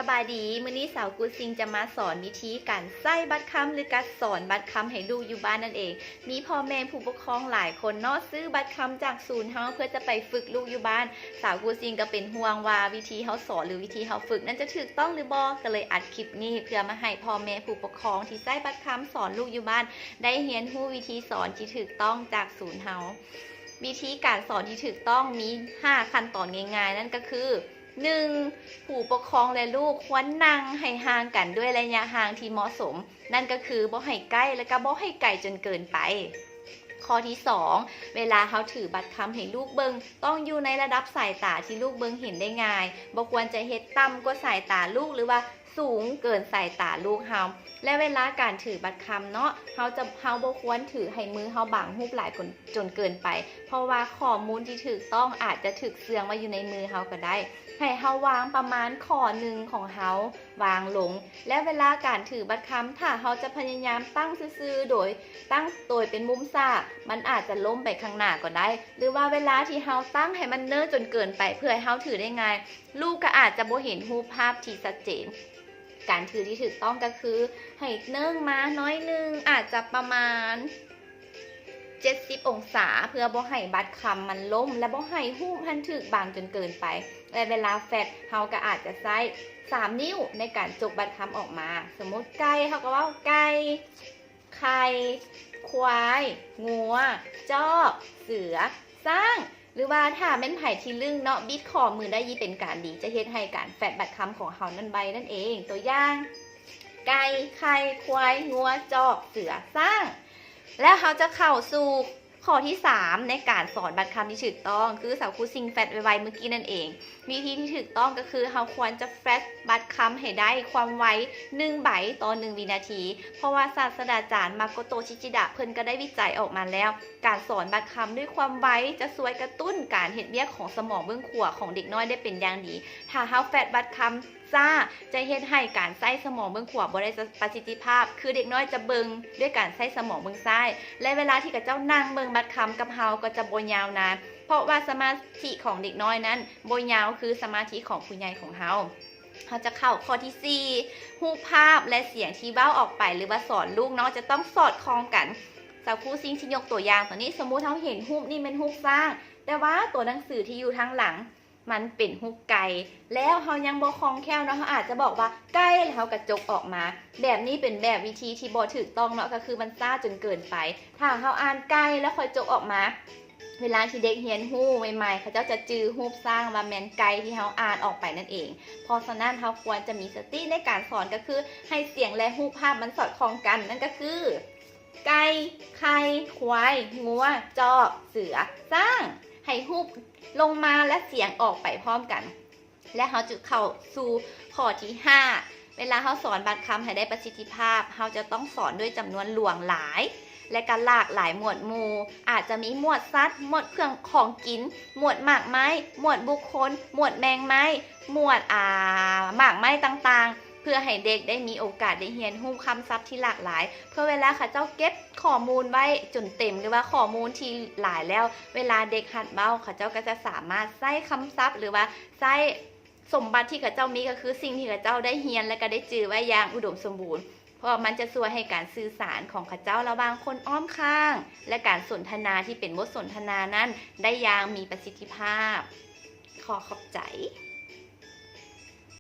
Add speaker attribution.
Speaker 1: บายดีมื้อนี้สาวกูซิงจะมาสอนวิธีการใส่บัตรคำหรือการสอนบัตรคำให้ลูกอยู่บ้านนั่นเองมีพ่อแม่ผู้ปกครองหลายคนเนาะซื้อบัตรคำจากศูนย์เฮาเพื่อจะไปฝึกลูกอยู่บ้านสาวกูซิงก็เป็นห่วงว่าวิธีเฮาสอนหรือวิธีเฮาฝึกนั้นจะถูกต้องหรือบ่ก็เลยอัดคลิปนี้เพื่อมาให้พ่อแม่ผู้ปกครองที่ใส่บัตรคำสอนลูกอยู่บ้านได้เรียนรู้วิธีสอนที่ถูกต้องจากศูนย์เฮาวิธีการสอนที่ถูกต้องมี5ขั้นตอนง่ายๆนั่นก็คือ1. ผู้ปกครองและลูกควรนั่งให้ห่างกันด้วยระยะห่างที่เหมาะสมนั่นก็คือบ่ให้ใกล้และก็บ่ให้ไกลจนเกินไปข้อที่2เวลาเขาถือบัตรคำให้ลูกเบิงต้องอยู่ในระดับสายตาที่ลูกเบิงเห็นได้ง่ายบ่ควรจะเฮ็ดต่ำกว่าสายตาลูกหรือว่าสูงเกินสายตาลูกเฮาและเวลาการถือบัตรคำเนาะเฮาบ่ควรถือให้มือเฮาบังรูปหลายจนเกินไปเพราะว่าข้อมูลที่ถูกต้องอาจจะถูกเสื่องมาอยู่ในมือเฮาก็ได้ให้เฮาวางประมาณข้อหนึ่งของเฮาวางลงและเวลาการถือบัตรคำถ้าเฮาจะพยายามตั้งซื่อๆโดยตั้งตัวเป็นมุมซ่ามันอาจจะล้มไปข้างหน้าก็ได้หรือว่าเวลาที่เฮาตั้งให้มันเนิ่นจนเกินไปเพื่อให้เฮาถือได้ง่ายลูกก็อาจจะบ่เห็นรูปภาพที่ชัดเจนการถือที่ถูกต้องก็คือให้เนิ่งมาน้อยนึงอาจจะประมาณ70องศาเพื่อบ่ให้บัตรคำมันล้มและบ่ให้รูปมันถูกบางจนเกินไปและเวลาแฟดเฮาก็อาจจะใช้3นิ้วในการจกบัตรคำออกมาสมมติไก่เฮาก็ว่าไก่ไข่ควายงัวจอกเสือสร้างหรือว่าถ้าแม่นไผ่ที่ลึงเนาะบิดคอมือได้ยี่เป็นการดีจะเฮ็ดให้การแฟดบัตรคำของเฮานั่นใบนั่นเองตัวอย่างไก่ไข่ควายงัวจอกเสือสร้างแล้วเขาจะเข้าสู่ข้อที่3ในการสอนบัตรคำที่ถูกต้องคือสาวครูซิงแฟดไวๆเมื่อกี้นั่นเองวิธีที่ถูกต้องก็คือเขาควรจะแฟดบัตรคำให้ได้ความไว1 ใบต่อ1 วินาทีเพราะว่าศาสตราจารย์มาโกโตชิจิดะเพิ่นก็ได้วิจัยออกมาแล้วการสอนบัตรคำด้วยความไวจะช่วยกระตุ้นการเฮ็ดเวียกของสมองเบื้องขวาของเด็กน้อยได้เป็นอย่างดีถ้าเขาแฟดบัตรคำซ่าจะเฮ็ดให้การใช้สมองเบื้องขวาบ่ได้ประสิทธิภาพคือเด็กน้อยจะเบิ่งด้วยการใช้สมองเบื้องซ้ายและเวลาที่กับเจ้านั่งเบิ่งบัตรคำกับเฮาก็จะบ่ยาวนานเพราะว่าสมาธิของเด็กน้อยนั้นบ่ยาวคือสมาธิของผู้ใหญ่ของเฮาจะเข้าข้อที่4รูปภาพและเสียงที่เว้าออกไปหรือว่าสอนลูกเนาะจะต้องสอดคล้องกันสาวครูซิงยกตัวอย่างตัวนี้สมมุติเฮาเห็นรูปนี่เป็นรูปสร้างแต่ว่าตัวหนังสือที่อยู่ทางหลังมันเป็นรูปไก่แล้วเฮายังบ่คล่องแคล่วเนาะเฮาอาจจะบอกว่าไก่แล้วเฮากระจกออกมาแบบนี้เป็นแบบวิธีที่บ่ถูกต้องเนาะก็คือมันซ่าจนเกินไปถ้าเฮาอ่านไก่แล้วค่อยจกออกมาเวลาที่เด็กเรียนรู้ใหม่ๆเขาจะจื้อรูปสร้างว่าแม่นไก่ที่เฮาอ่านออกไปนั่นเองเพราะฉะนั้นเฮาควรจะมีสติในการสอนก็คือให้เสียงและรูปภาพมันสอดคล้องกันนั่นก็คือไก่ไข่ควายงัวจอกเสือสร้างให้รูปลงมาและเสียงออกไปพร้อมกันและเขาจะเข้าสู่ข้อที่5เวลาเขาสอนบัตรคำให้ได้ประสิทธิภาพเขาจะต้องสอนด้วยจำนวนหลวงหลายและการหลากหลายหมวดหมู่อาจจะมีหมวดสัตว์หมวดเครื่องของกินหมวดหมากไม้หมวดบุคคลหมวดแมงไม้หมวดหมากไม้ต่างๆเพื่อให้เด็กได้มีโอกาสได้เรียนรู้คำศัพท์ที่หลากหลายเพื่อเวลาเขาเจ้าเก็บข้อมูลไว้จนเต็มหรือว่าข้อมูลที่หลายแล้วเวลาเด็กหัดเบ้าเขาเจ้าก็จะสามารถใช้คำศัพท์หรือว่าใช้สมบัติที่เขาเจ้ามีก็คือสิ่งที่เขาเจ้าได้เรียนและก็ได้จื่อไว้อย่างอุดมสมบูรณ์เพราะมันจะช่วยให้การสื่อสารของเขาเจ้าระหว่างคนอ้อมข้างและการสนทนาที่เป็นบทสนทนานั้นได้อย่างมีประสิทธิภาพขอขอบใจ